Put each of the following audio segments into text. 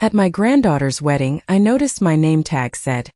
At my granddaughter's wedding, I noticed my name tag said,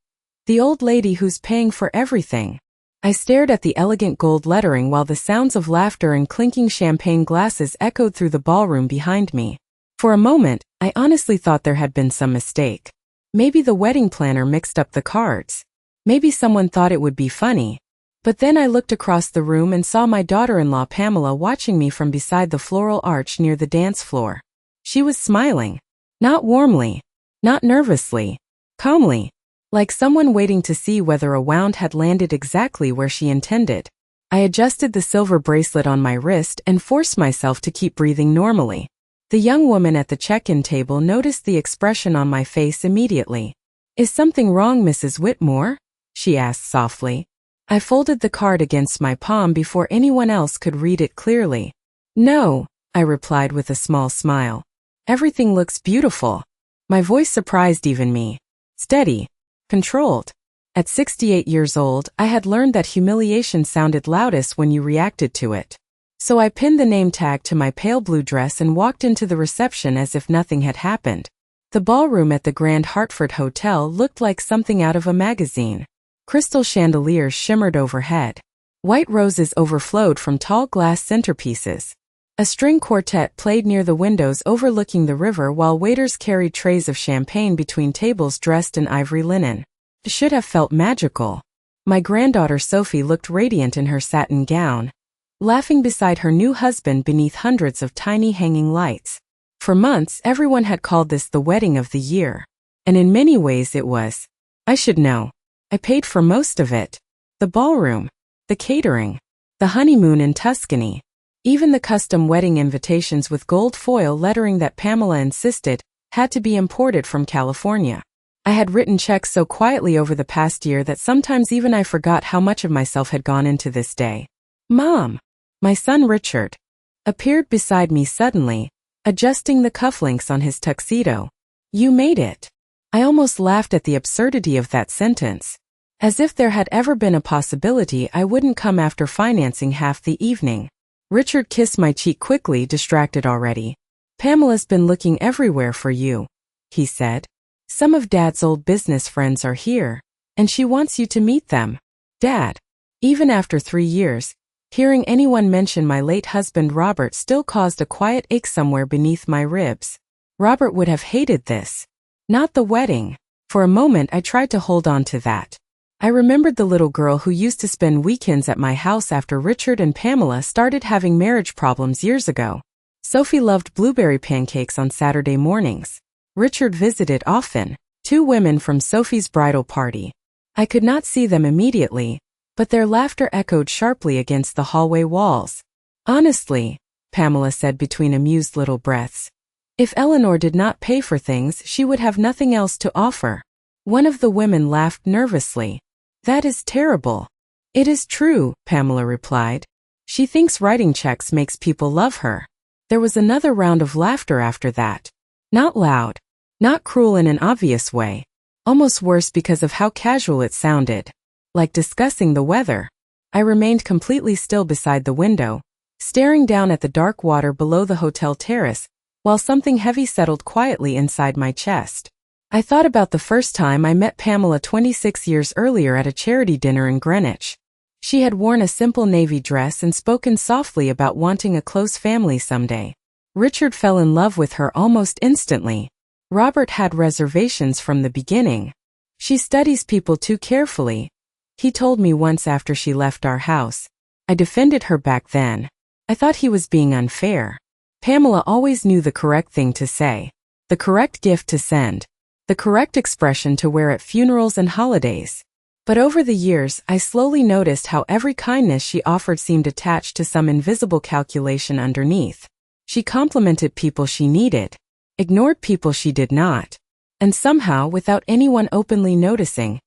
"The old lady who's paying for everything." I stared at the elegant gold lettering while the sounds of laughter and clinking champagne glasses echoed through the ballroom behind me. For a moment, I honestly thought there had been some mistake. Maybe the wedding planner mixed up the cards. Maybe someone thought it would be funny. But then I looked across the room and saw my daughter-in-law Pamela watching me from beside the floral arch near the dance floor. She was smiling. Not warmly. Not nervously. Calmly. Like someone waiting to see whether a wound had landed exactly where she intended. I adjusted the silver bracelet on my wrist and forced myself to keep breathing normally. The young woman at the check-in table noticed the expression on my face immediately. "Is something wrong, Mrs. Whitmore?" she asked softly. I folded the card against my palm before anyone else could read it clearly. "No," I replied with a small smile. "Everything looks beautiful." My voice surprised even me. Steady. Controlled. At 68 years old, I had learned that humiliation sounded loudest when you reacted to it. So I pinned the name tag to my pale blue dress and walked into the reception as if nothing had happened. The ballroom at the Grand Hartford Hotel looked like something out of a magazine. Crystal chandeliers shimmered overhead. White roses overflowed from tall glass centerpieces. A string quartet played near the windows overlooking the river while waiters carried trays of champagne between tables dressed in ivory linen. It should have felt magical. My granddaughter Sophie looked radiant in her satin gown, laughing beside her new husband beneath hundreds of tiny hanging lights. For months, everyone had called this the wedding of the year. And in many ways it was. I should know. I paid for most of it. The ballroom. The catering. The honeymoon in Tuscany. Even the custom wedding invitations with gold foil lettering that Pamela insisted had to be imported from California. I had written checks so quietly over the past year that sometimes even I forgot how much of myself had gone into this day. "Mom!" My son Richard appeared beside me suddenly, adjusting the cufflinks on his tuxedo. "You made it." I almost laughed at the absurdity of that sentence. As if there had ever been a possibility I wouldn't come after financing half the evening. Richard kissed my cheek quickly, distracted already. "Pamela's been looking everywhere for you," he said. "Some of Dad's old business friends are here, and she wants you to meet them." Dad. Even after 3 years, hearing anyone mention my late husband Robert still caused a quiet ache somewhere beneath my ribs. Robert would have hated this. Not the wedding. For a moment I tried to hold on to that. I remembered the little girl who used to spend weekends at my house after Richard and Pamela started having marriage problems years ago. Sophie loved blueberry pancakes on Saturday mornings. Richard visited often. 2 women from Sophie's bridal party. I could not see them immediately, but their laughter echoed sharply against the hallway walls. "Honestly," Pamela said between amused little breaths, "if Eleanor did not pay for things, she would have nothing else to offer." One of the women laughed nervously. "That is terrible." "It is true," Pamela replied. "She thinks writing checks makes people love her." There was another round of laughter after that. Not loud. Not cruel in an obvious way. Almost worse because of how casual it sounded. Like discussing the weather. I remained completely still beside the window, staring down at the dark water below the hotel terrace, while something heavy settled quietly inside my chest. I thought about the first time I met Pamela 26 years earlier at a charity dinner in Greenwich. She had worn a simple navy dress and spoken softly about wanting a close family someday. Richard fell in love with her almost instantly. Robert had reservations from the beginning. "She studies people too carefully," he told me once after she left our house. I defended her back then. I thought he was being unfair. Pamela always knew the correct thing to say. The correct gift to send. The correct expression to wear at funerals and holidays. But over the years, I slowly noticed how every kindness she offered seemed attached to some invisible calculation underneath. She complimented people she needed, ignored people she did not. And somehow, without anyone openly noticing,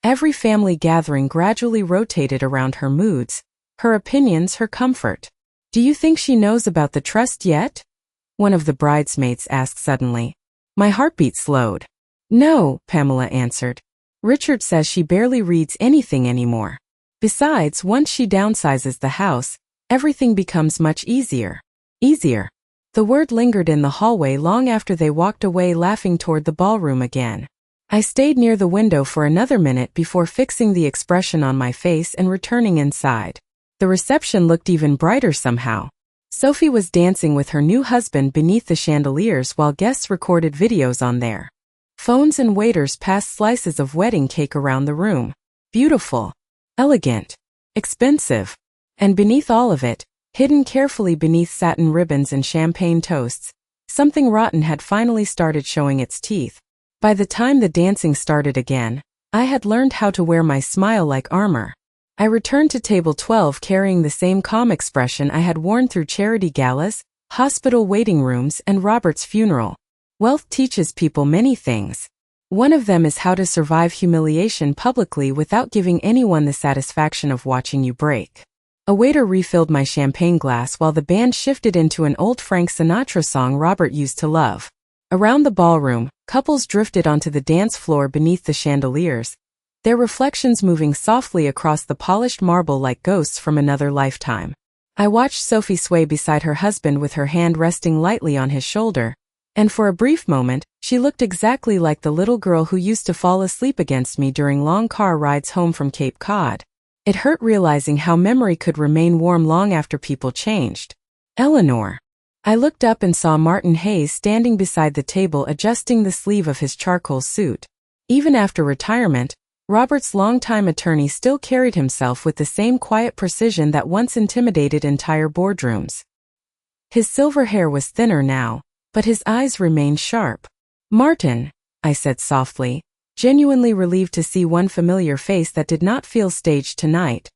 every family gathering gradually rotated around her moods, her opinions, her comfort. "Do you think she knows about the trust yet?" one of the bridesmaids asked suddenly. My heartbeat slowed. "No," Pamela answered. "Richard says she barely reads anything anymore. Besides, once she downsizes the house, everything becomes much easier." Easier. The word lingered in the hallway long after they walked away laughing toward the ballroom again. I stayed near the window for another minute before fixing the expression on my face and returning inside. The reception looked even brighter somehow. Sophie was dancing with her new husband beneath the chandeliers while guests recorded videos on their phones and waiters passed slices of wedding cake around the room. Beautiful, elegant, expensive. And beneath all of it, hidden carefully beneath satin ribbons and champagne toasts, something rotten had finally started showing its teeth. By the time the dancing started again, I had learned how to wear my smile like armor. I returned to table 12 carrying the same calm expression I had worn through charity galas, hospital waiting rooms, and Robert's funeral. Wealth teaches people many things. One of them is how to survive humiliation publicly without giving anyone the satisfaction of watching you break. A waiter refilled my champagne glass while the band shifted into an old Frank Sinatra song Robert used to love. Around the ballroom, couples drifted onto the dance floor beneath the chandeliers, their reflections moving softly across the polished marble like ghosts from another lifetime. I watched Sophie sway beside her husband with her hand resting lightly on his shoulder, and for a brief moment, she looked exactly like the little girl who used to fall asleep against me during long car rides home from Cape Cod. It hurt realizing how memory could remain warm long after people changed. Eleanor. I looked up and saw Martin Hayes standing beside the table adjusting the sleeve of his charcoal suit. Even after retirement, Robert's longtime attorney still carried himself with the same quiet precision that once intimidated entire boardrooms. His silver hair was thinner now, but his eyes remained sharp. "Martin," I said softly, genuinely relieved to see one familiar face that did not feel staged tonight.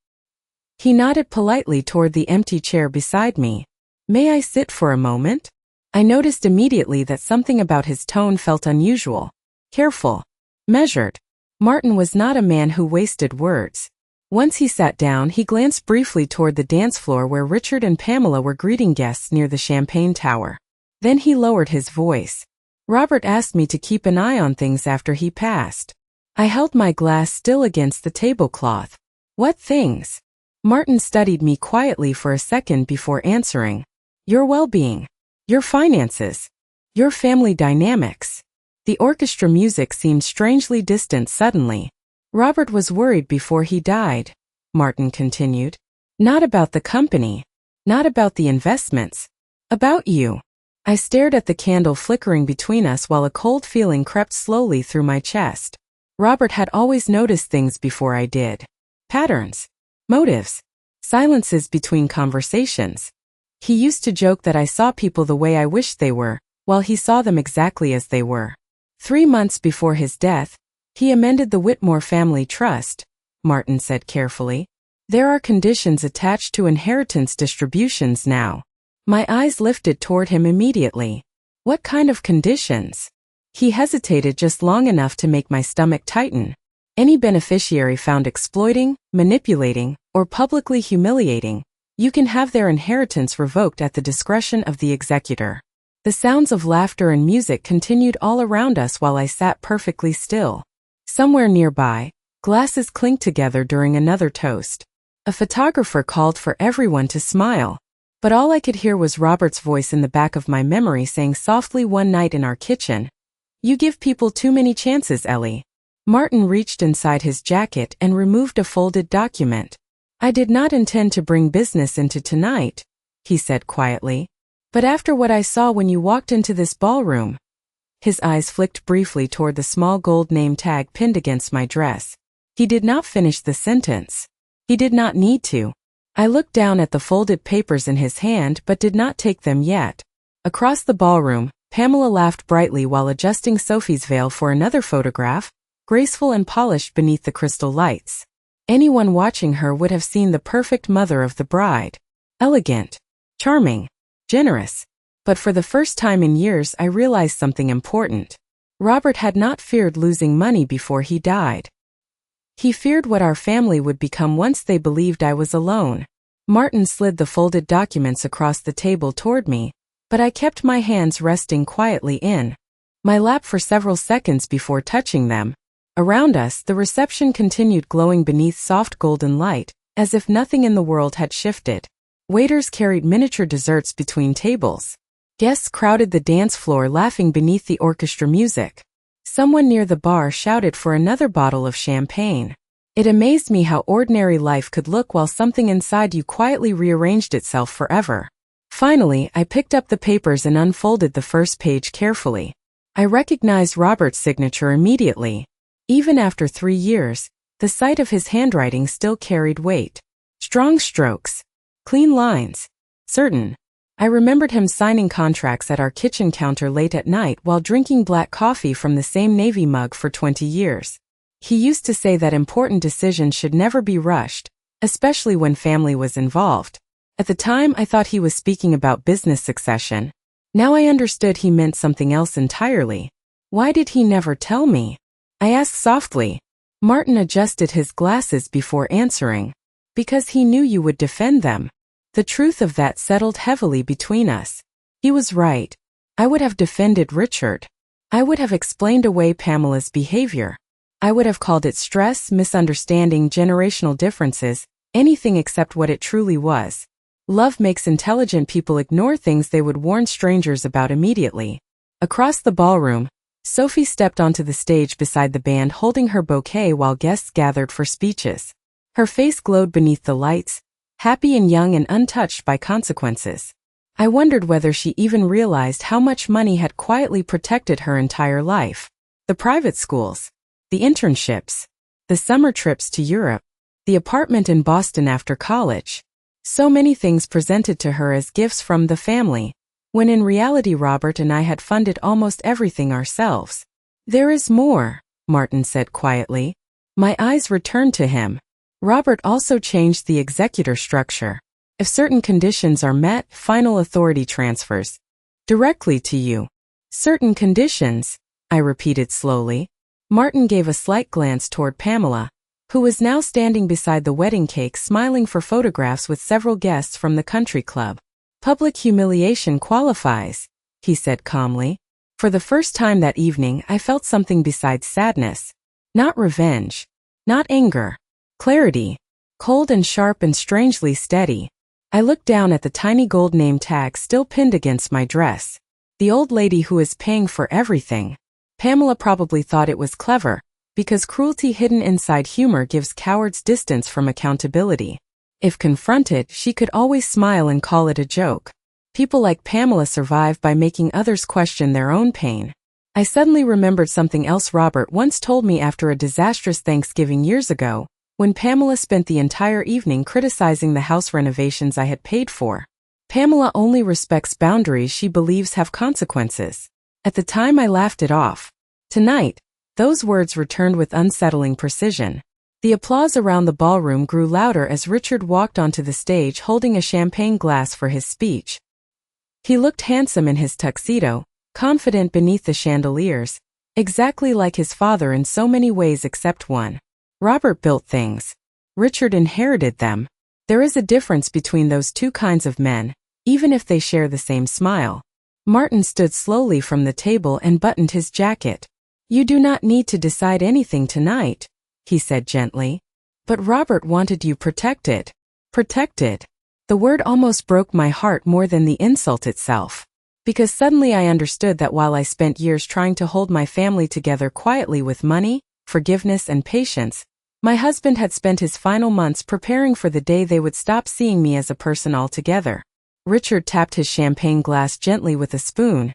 He nodded politely toward the empty chair beside me. "May I sit for a moment?" I noticed immediately that something about his tone felt unusual, careful, measured. Martin was not a man who wasted words. Once he sat down, he glanced briefly toward the dance floor where Richard and Pamela were greeting guests near the champagne tower. Then he lowered his voice. "Robert asked me to keep an eye on things after he passed." I held my glass still against the tablecloth. "What things?" Martin studied me quietly for a second before answering. "Your well-being. Your finances. Your family dynamics." The orchestra music seemed strangely distant suddenly. "Robert was worried before he died," Martin continued. "Not about the company. Not about the investments. About you." I stared at the candle flickering between us while a cold feeling crept slowly through my chest. Robert had always noticed things before I did. Patterns. Motives. Silences between conversations. He used to joke that I saw people the way I wished they were, while he saw them exactly as they were. 3 months before his death, he amended the Whitmore family trust, Martin said carefully. "There are conditions attached to inheritance distributions now." My eyes lifted toward him immediately. "What kind of conditions?" He hesitated just long enough to make my stomach tighten. "Any beneficiary found exploiting, manipulating, or publicly humiliating, you can have their inheritance revoked at the discretion of the executor." The sounds of laughter and music continued all around us while I sat perfectly still. Somewhere nearby, glasses clinked together during another toast. A photographer called for everyone to smile. But all I could hear was Robert's voice in the back of my memory saying softly one night in our kitchen, "You give people too many chances, Ellie." Martin reached inside his jacket and removed a folded document. "I did not intend to bring business into tonight," he said quietly. "But after what I saw when you walked into this ballroom." His eyes flicked briefly toward the small gold name tag pinned against my dress. He did not finish the sentence. He did not need to. I looked down at the folded papers in his hand but did not take them yet. Across the ballroom, Pamela laughed brightly while adjusting Sophie's veil for another photograph, graceful and polished beneath the crystal lights. Anyone watching her would have seen the perfect mother of the bride. Elegant, charming, generous. But for the first time in years I realized something important. Robert had not feared losing money before he died. He feared what our family would become once they believed I was alone. Martin slid the folded documents across the table toward me, but I kept my hands resting quietly in my lap for several seconds before touching them. Around us, the reception continued glowing beneath soft golden light, as if nothing in the world had shifted. Waiters carried miniature desserts between tables. Guests crowded the dance floor laughing beneath the orchestra music. Someone near the bar shouted for another bottle of champagne. It amazed me how ordinary life could look while something inside you quietly rearranged itself forever. Finally, I picked up the papers and unfolded the first page carefully. I recognized Robert's signature immediately. Even after 3 years, the sight of his handwriting still carried weight. Strong strokes. Clean lines. Certain. I remembered him signing contracts at our kitchen counter late at night while drinking black coffee from the same Navy mug for 20 years. He used to say that important decisions should never be rushed, especially when family was involved. At the time, I thought he was speaking about business succession. Now I understood he meant something else entirely. Why did he never tell me? I asked softly. Martin adjusted his glasses before answering. Because he knew you would defend them. The truth of that settled heavily between us. He was right. I would have defended Richard. I would have explained away Pamela's behavior. I would have called it stress, misunderstanding, generational differences, anything except what it truly was. Love makes intelligent people ignore things they would warn strangers about immediately. Across the ballroom, Sophie stepped onto the stage beside the band holding her bouquet while guests gathered for speeches. Her face glowed beneath the lights, happy and young and untouched by consequences. I wondered whether she even realized how much money had quietly protected her entire life. The private schools. The internships, the summer trips to Europe, the apartment in Boston after college. So many things presented to her as gifts from the family, when in reality Robert and I had funded almost everything ourselves. There is more, Martin said quietly. My eyes returned to him. Robert also changed the executor structure. If certain conditions are met, final authority transfers directly to you. Certain conditions, I repeated slowly. Martin gave a slight glance toward Pamela, who was now standing beside the wedding cake smiling for photographs with several guests from the country club. Public humiliation qualifies, he said calmly. For the first time that evening, I felt something besides sadness. Not revenge. Not anger. Clarity. Cold and sharp and strangely steady. I looked down at the tiny gold name tag still pinned against my dress. The old lady who is paying for everything. Pamela probably thought it was clever, because cruelty hidden inside humor gives cowards distance from accountability. If confronted, she could always smile and call it a joke. People like Pamela survive by making others question their own pain. I suddenly remembered something else Robert once told me after a disastrous Thanksgiving years ago, when Pamela spent the entire evening criticizing the house renovations I had paid for. Pamela only respects boundaries she believes have consequences. At the time I laughed it off. Tonight, those words returned with unsettling precision. The applause around the ballroom grew louder as Richard walked onto the stage holding a champagne glass for his speech. He looked handsome in his tuxedo, confident beneath the chandeliers, exactly like his father in so many ways except one. Robert built things. Richard inherited them. There is a difference between those two kinds of men, even if they share the same smile. Martin stood slowly from the table and buttoned his jacket. You do not need to decide anything tonight, he said gently. But Robert wanted you protected. Protected. The word almost broke my heart more than the insult itself. Because suddenly I understood that while I spent years trying to hold my family together quietly with money, forgiveness and patience, my husband had spent his final months preparing for the day they would stop seeing me as a person altogether. Richard tapped his champagne glass gently with a spoon,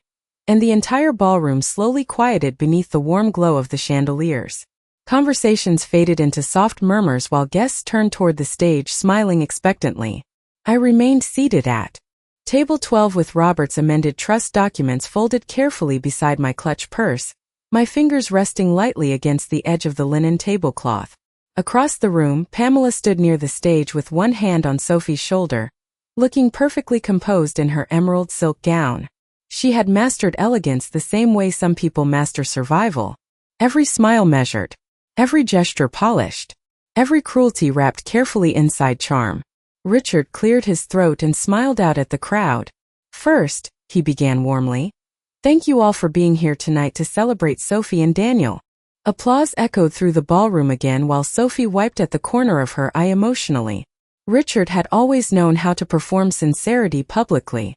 and the entire ballroom slowly quieted beneath the warm glow of the chandeliers. Conversations faded into soft murmurs while guests turned toward the stage smiling expectantly. I remained seated at table 12 with Robert's amended trust documents folded carefully beside my clutch purse, my fingers resting lightly against the edge of the linen tablecloth. Across the room, Pamela stood near the stage with one hand on Sophie's shoulder, looking perfectly composed in her emerald silk gown. She had mastered elegance the same way some people master survival. Every smile measured, every gesture polished, every cruelty wrapped carefully inside charm. Richard cleared his throat and smiled out at the crowd. First, he began warmly, thank you all for being here tonight to celebrate Sophie and Daniel. Applause echoed through the ballroom again while Sophie wiped at the corner of her eye emotionally. Richard had always known how to perform sincerity publicly.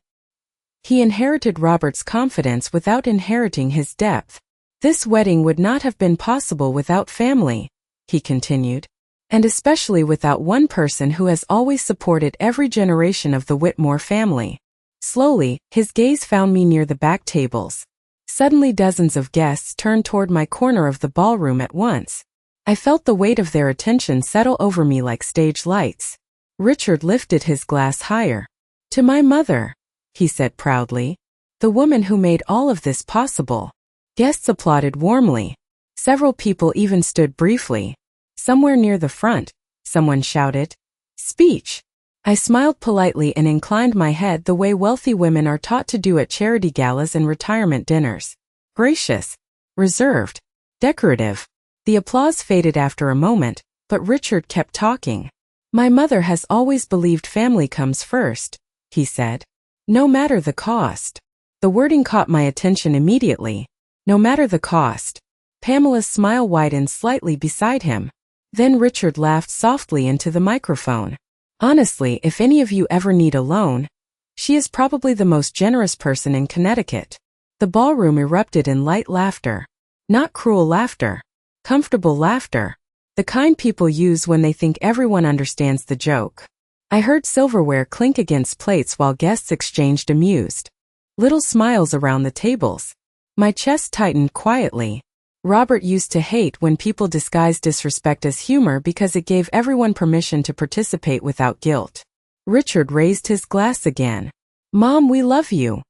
He inherited Robert's confidence without inheriting his depth. This wedding would not have been possible without family, he continued. And especially without one person who has always supported every generation of the Whitmore family. Slowly, his gaze found me near the back tables. Suddenly dozens of guests turned toward my corner of the ballroom at once. I felt the weight of their attention settle over me like stage lights. Richard lifted his glass higher. "To my mother," he said proudly. "The woman who made all of this possible." Guests applauded warmly. Several people even stood briefly. Somewhere near the front, someone shouted, "Speech." I smiled politely and inclined my head the way wealthy women are taught to do at charity galas and retirement dinners. Gracious, reserved, decorative. The applause faded after a moment, but Richard kept talking. "My mother has always believed family comes first," he said. "No matter the cost." The wording caught my attention immediately. No matter the cost. Pamela's smile widened slightly beside him. Then Richard laughed softly into the microphone. "Honestly, if any of you ever need a loan, she is probably the most generous person in Connecticut." The ballroom erupted in light laughter. Not cruel laughter. Comfortable laughter. The kind people use when they think everyone understands the joke. I heard silverware clink against plates while guests exchanged amused little smiles around the tables. My chest tightened quietly. Robert used to hate when people disguised disrespect as humor because it gave everyone permission to participate without guilt. Richard raised his glass again. "Mom, we love you,"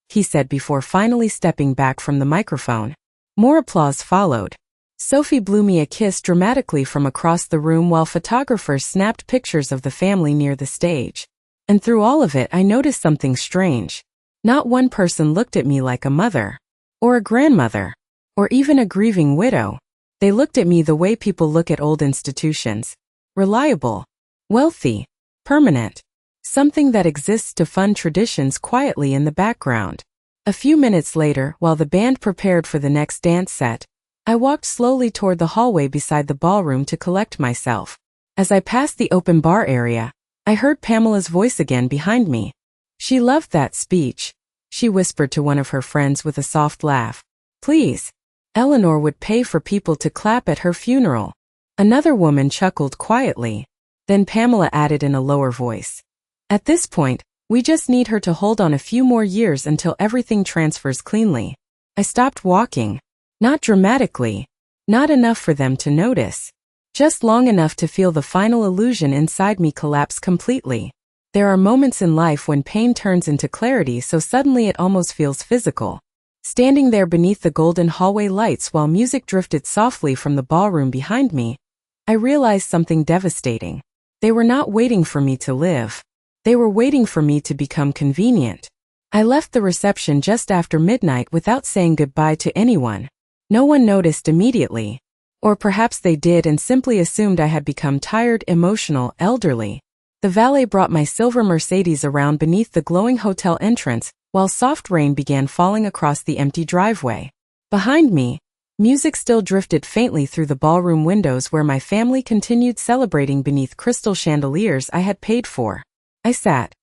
he said before finally stepping back from the microphone. More applause followed. Sophie blew me a kiss dramatically from across the room while photographers snapped pictures of the family near the stage. And through all of it, I noticed something strange. Not one person looked at me like a mother, or a grandmother, or even a grieving widow. They looked at me the way people look at old institutions. Reliable, wealthy, permanent. Something that exists to fund traditions quietly in the background. A few minutes later, while the band prepared for the next dance set, I walked slowly toward the hallway beside the ballroom to collect myself. As I passed the open bar area, I heard Pamela's voice again behind me. "She loved that speech," she whispered to one of her friends with a soft laugh. "Please. Eleanor would pay for people to clap at her funeral." Another woman chuckled quietly. Then Pamela added in a lower voice, "At this point, we just need her to hold on a few more years until everything transfers cleanly." I stopped walking. Not dramatically. Not enough for them to notice. Just long enough to feel the final illusion inside me collapse completely. There are moments in life when pain turns into clarity so suddenly it almost feels physical. Standing there beneath the golden hallway lights while music drifted softly from the ballroom behind me, I realized something devastating. They were not waiting for me to live. They were waiting for me to become convenient. I left the reception just after midnight without saying goodbye to anyone. No one noticed immediately. Or perhaps they did and simply assumed I had become tired, emotional, elderly. The valet brought my silver Mercedes around beneath the glowing hotel entrance, while soft rain began falling across the empty driveway. Behind me, music still drifted faintly through the ballroom windows where my family continued celebrating beneath crystal chandeliers I had paid for. I sat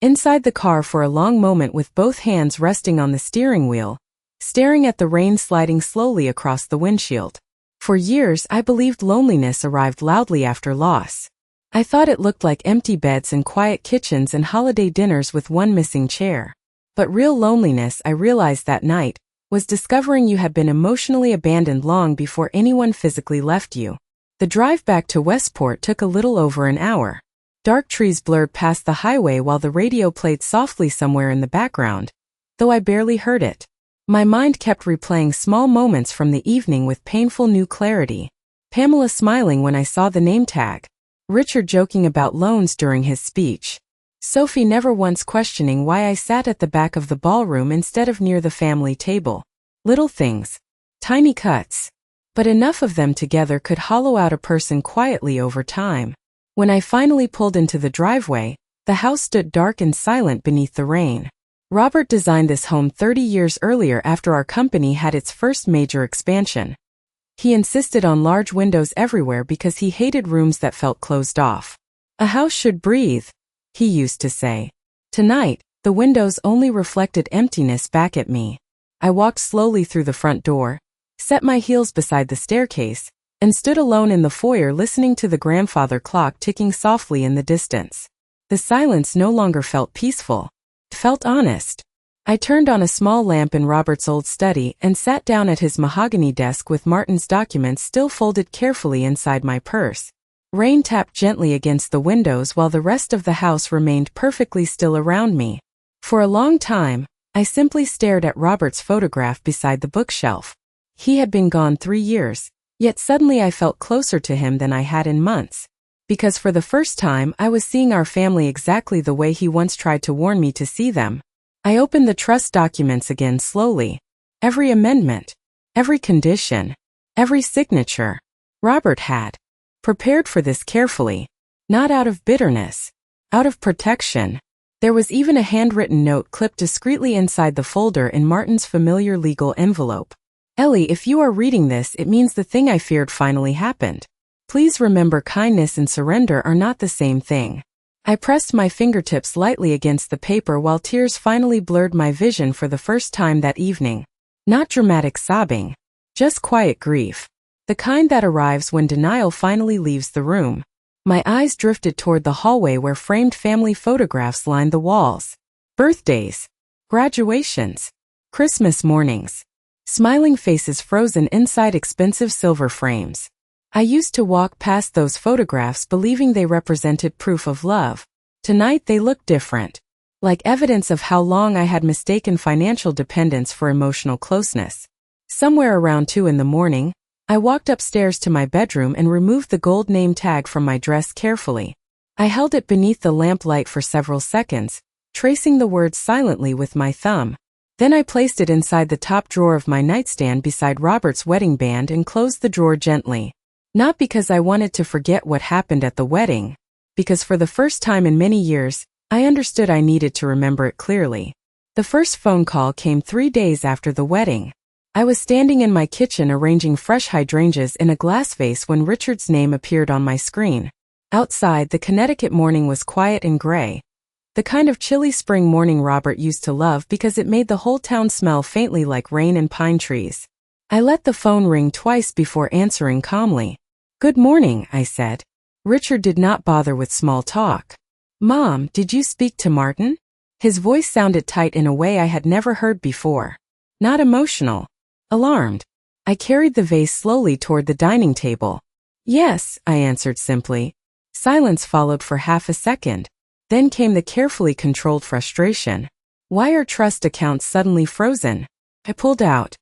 inside the car for a long moment with both hands resting on the steering wheel, staring at the rain sliding slowly across the windshield. For years, I believed loneliness arrived loudly after loss. I thought it looked like empty beds and quiet kitchens and holiday dinners with one missing chair. But real loneliness, I realized that night, was discovering you had been emotionally abandoned long before anyone physically left you. The drive back to Westport took a little over an hour. Dark trees blurred past the highway while the radio played softly somewhere in the background, though I barely heard it. My mind kept replaying small moments from the evening with painful new clarity. Pamela smiling when I saw the name tag. Richard joking about loans during his speech. Sophie never once questioning why I sat at the back of the ballroom instead of near the family table. Little things. Tiny cuts. But enough of them together could hollow out a person quietly over time. When I finally pulled into the driveway, the house stood dark and silent beneath the rain. Robert designed this home 30 years earlier after our company had its first major expansion. He insisted on large windows everywhere because he hated rooms that felt closed off. "A house should breathe," he used to say. Tonight, The windows only reflected emptiness back at me. I walked slowly through the front door, set my heels beside the staircase, and stood alone in the foyer listening to the grandfather clock ticking softly in the distance. The silence no longer felt peaceful. It felt honest. I turned on a small lamp in Robert's old study and sat down at his mahogany desk with Martin's documents still folded carefully inside my purse. Rain tapped gently against the windows while the rest of the house remained perfectly still around me. For a long time, I simply stared at Robert's photograph beside the bookshelf. He had been gone 3 years, yet suddenly I felt closer to him than I had in months. Because for the first time I was seeing our family exactly the way he once tried to warn me to see them. I opened the trust documents again slowly. Every amendment, every condition, every signature. Robert had prepared for this carefully, not out of bitterness, out of protection. There was even a handwritten note clipped discreetly inside the folder in Martin's familiar legal envelope. Ellie, if you are reading this, it means the thing I feared finally happened. Please remember, kindness and surrender are not the same thing. I pressed my fingertips lightly against the paper while tears finally blurred my vision for the first time that evening. Not dramatic sobbing, just quiet grief. The kind that arrives when denial finally leaves the room. My eyes drifted toward the hallway where framed family photographs lined the walls. Birthdays, graduations, Christmas mornings. Smiling faces frozen inside expensive silver frames. I used to walk past those photographs believing they represented proof of love. Tonight they looked different. Like evidence of how long I had mistaken financial dependence for emotional closeness. Somewhere around 2 in the morning, I walked upstairs to my bedroom and removed the gold name tag from my dress carefully. I held it beneath the lamplight for several seconds, tracing the words silently with my thumb. Then I placed it inside the top drawer of my nightstand beside Robert's wedding band and closed the drawer gently. Not because I wanted to forget what happened at the wedding, because for the first time in many years, I understood I needed to remember it clearly. The first phone call came 3 days after the wedding. I was standing in my kitchen arranging fresh hydrangeas in a glass vase when Richard's name appeared on my screen. Outside, the Connecticut morning was quiet and gray. The kind of chilly spring morning Robert used to love because it made the whole town smell faintly like rain and pine trees. I let the phone ring twice before answering calmly. "Good morning," I said. Richard did not bother with small talk. "Mom, did you speak to Martin?" His voice sounded tight in a way I had never heard before. Not emotional. Alarmed. I carried the vase slowly toward the dining table. "Yes," I answered simply. Silence followed for half a second. Then came the carefully controlled frustration. "Why are trust accounts suddenly frozen?" I pulled out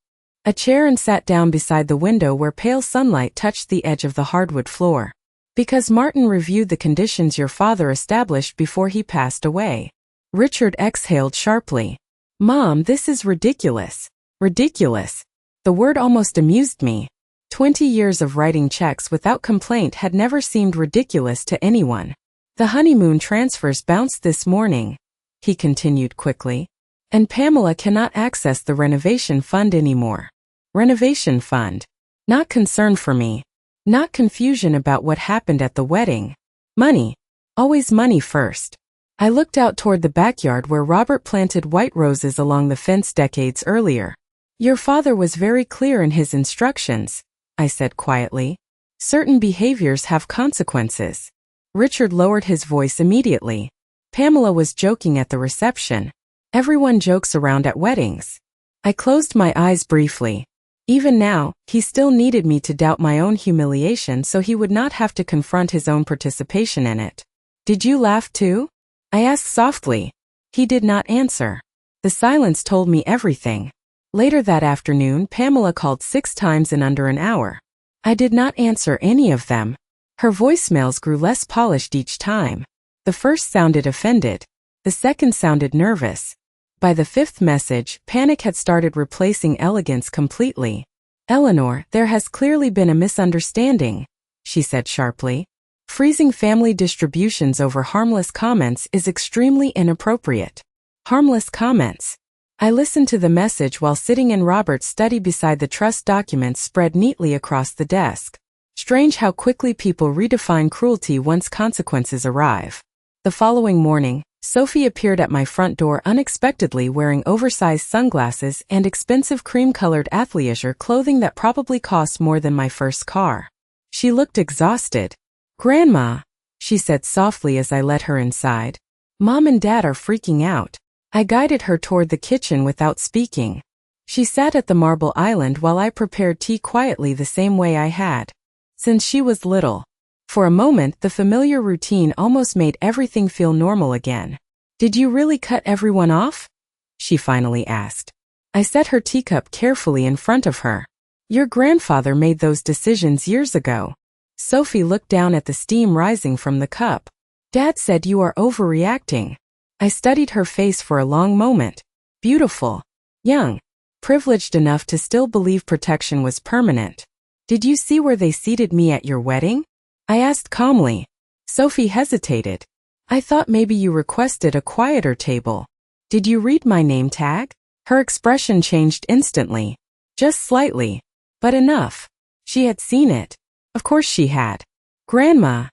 a chair and sat down beside the window where pale sunlight touched the edge of the hardwood floor. "Because Martin reviewed the conditions your father established before he passed away." Richard exhaled sharply. "Mom, this is ridiculous." Ridiculous. The word almost amused me. 20 years of writing checks without complaint had never seemed ridiculous to anyone. "The honeymoon transfers bounced this morning," he continued quickly. "And Pamela cannot access the renovation fund anymore." Renovation fund. Not concern for me. Not confusion about what happened at the wedding. Money. Always money first. I looked out toward the backyard where Robert planted white roses along the fence decades earlier. "Your father was very clear in his instructions," I said quietly. "Certain behaviors have consequences." Richard lowered his voice immediately. "Pamela was joking at the reception. Everyone jokes around at weddings." I closed my eyes briefly. Even now, he still needed me to doubt my own humiliation so he would not have to confront his own participation in it. "Did you laugh too?" I asked softly. He did not answer. The silence told me everything. Later that afternoon, Pamela called 6 times in under an hour. I did not answer any of them. Her voicemails grew less polished each time. The first sounded offended. The second sounded nervous. By the 5th message, panic had started replacing elegance completely. "Eleanor, there has clearly been a misunderstanding," she said sharply. "Freezing family distributions over harmless comments is extremely inappropriate." Harmless comments. I listened to the message while sitting in Robert's study beside the trust documents spread neatly across the desk. Strange how quickly people redefine cruelty once consequences arrive. The following morning, Sophie appeared at my front door unexpectedly wearing oversized sunglasses and expensive cream-colored athleisure clothing that probably cost more than my first car. She looked exhausted. "Grandma," she said softly as I let her inside. "Mom and Dad are freaking out." I guided her toward the kitchen without speaking. She sat at the marble island while I prepared tea quietly the same way I had since she was little. For a moment, the familiar routine almost made everything feel normal again. "Did you really cut everyone off?" she finally asked. I set her teacup carefully in front of her. "Your grandfather made those decisions years ago." Sophie looked down at the steam rising from the cup. "Dad said you are overreacting." I studied her face for a long moment. Beautiful, young, privileged enough to still believe protection was permanent. "Did you see where they seated me at your wedding?" I asked calmly. Sophie hesitated. "I thought maybe you requested a quieter table." "Did you read my name tag?" Her expression changed instantly. Just slightly, but enough. She had seen it. Of course she had. "Grandma,"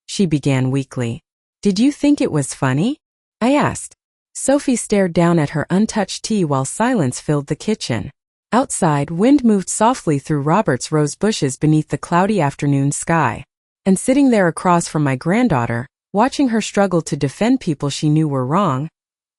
she began weakly. "Did you think it was funny?" I asked. Sophie stared down at her untouched tea while silence filled the kitchen. Outside, wind moved softly through Robert's rose bushes beneath the cloudy afternoon sky. And sitting there across from my granddaughter, watching her struggle to defend people she knew were wrong,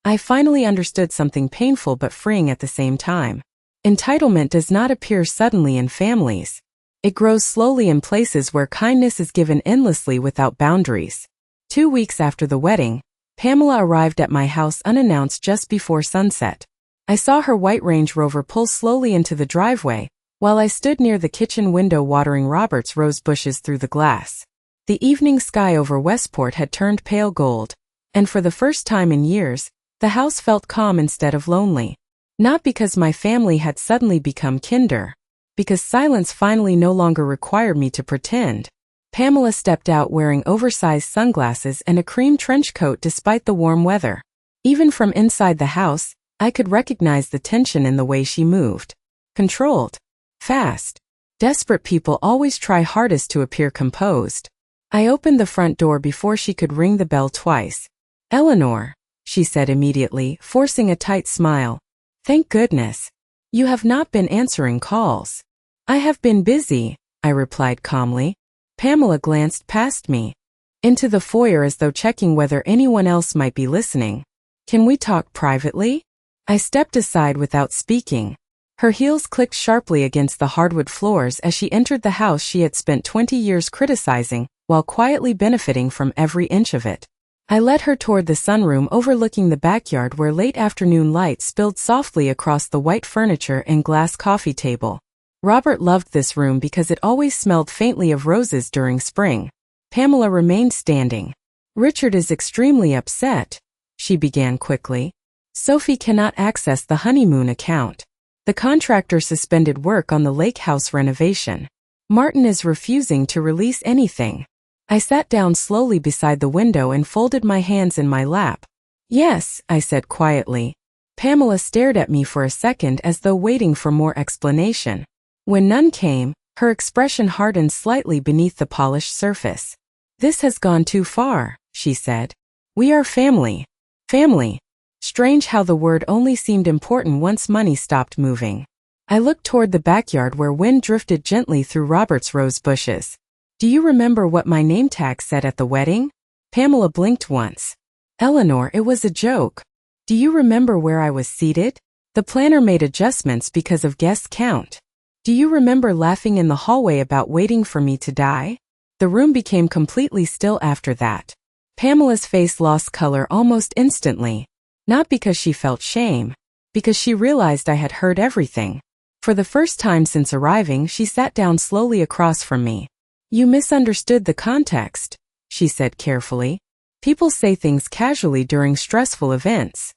I finally understood something painful but freeing at the same time. Entitlement does not appear suddenly in families. It grows slowly in places where kindness is given endlessly without boundaries. 2 weeks after the wedding, Pamela arrived at my house unannounced just before sunset. I saw her white Range Rover pull slowly into the driveway, while I stood near the kitchen window watering Robert's rose bushes through the glass. The evening sky over Westport had turned pale gold, and for the first time in years, the house felt calm instead of lonely. Not because my family had suddenly become kinder, because silence finally no longer required me to pretend. Pamela stepped out wearing oversized sunglasses and a cream trench coat despite the warm weather. Even from inside the house, I could recognize the tension in the way she moved. Controlled. Fast. Desperate people always try hardest to appear composed. I opened the front door before she could ring the bell twice. "Eleanor," she said immediately, forcing a tight smile. "Thank goodness. You have not been answering calls." "I have been busy," I replied calmly. Pamela glanced past me, into the foyer as though checking whether anyone else might be listening. "Can we talk privately?" I stepped aside without speaking. Her heels clicked sharply against the hardwood floors as she entered the house she had spent 20 years criticizing, while quietly benefiting from every inch of it. I led her toward the sunroom overlooking the backyard where late afternoon light spilled softly across the white furniture and glass coffee table. Robert loved this room because it always smelled faintly of roses during spring. Pamela remained standing. "Richard is extremely upset," she began quickly. "Sophie cannot access the honeymoon account. The contractor suspended work on the lake house renovation. Martin is refusing to release anything." I sat down slowly beside the window and folded my hands in my lap. "Yes," I said quietly. Pamela stared at me for a second as though waiting for more explanation. When none came, her expression hardened slightly beneath the polished surface. "This has gone too far," she said. "We are family." Family. Strange how the word only seemed important once money stopped moving. I looked toward the backyard where wind drifted gently through Robert's rose bushes. "Do you remember what my name tag said at the wedding?" Pamela blinked once. "Eleanor, it was a joke." "Do you remember where I was seated?" "The planner made adjustments because of guest count." "Do you remember laughing in the hallway about waiting for me to die?" The room became completely still after that. Pamela's face lost color almost instantly. Not because she felt shame, because she realized I had heard everything. For the first time since arriving, she sat down slowly across from me. "You misunderstood the context," she said carefully. "People say things casually during stressful events."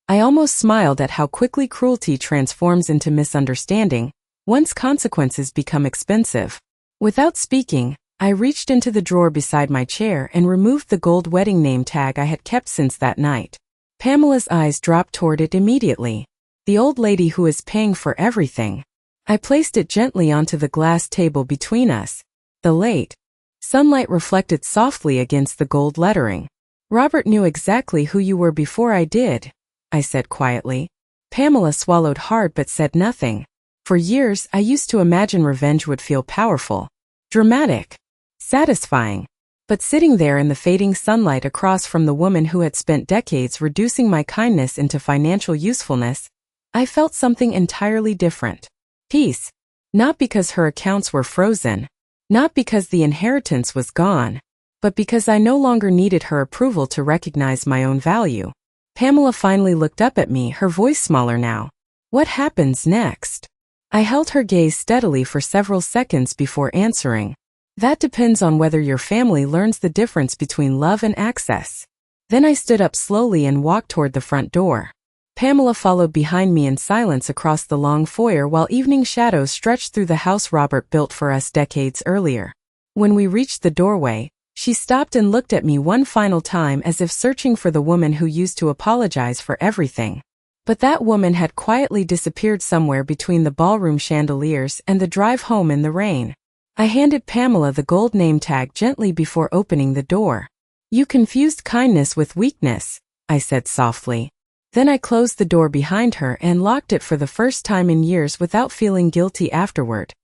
I almost smiled at how quickly cruelty transforms into misunderstanding once consequences become expensive. Without speaking, I reached into the drawer beside my chair and removed the gold wedding name tag I had kept since that night. Pamela's eyes dropped toward it immediately. "The old lady who is paying for everything." I placed it gently onto the glass table between us. The late sunlight reflected softly against the gold lettering. Robert knew exactly who you were before I did, I said quietly. Pamela swallowed hard but said nothing. For years, I used to imagine revenge would feel powerful, dramatic, satisfying. But sitting there in the fading sunlight across from the woman who had spent decades reducing my kindness into financial usefulness, I felt something entirely different. Peace. Not because her accounts were frozen, not because the inheritance was gone, but because I no longer needed her approval to recognize my own value. Pamela finally looked up at me, her voice smaller now. What happens next? I held her gaze steadily for several seconds before answering. That depends on whether your family learns the difference between love and access. Then I stood up slowly and walked toward the front door. Pamela followed behind me in silence across the long foyer while evening shadows stretched through the house Robert built for us decades earlier. When we reached the doorway, she stopped and looked at me one final time as if searching for the woman who used to apologize for everything. But that woman had quietly disappeared somewhere between the ballroom chandeliers and the drive home in the rain. I handed Pamela the gold name tag gently before opening the door. You confused kindness with weakness, I said softly. Then I closed the door behind her and locked it for the first time in years without feeling guilty afterward.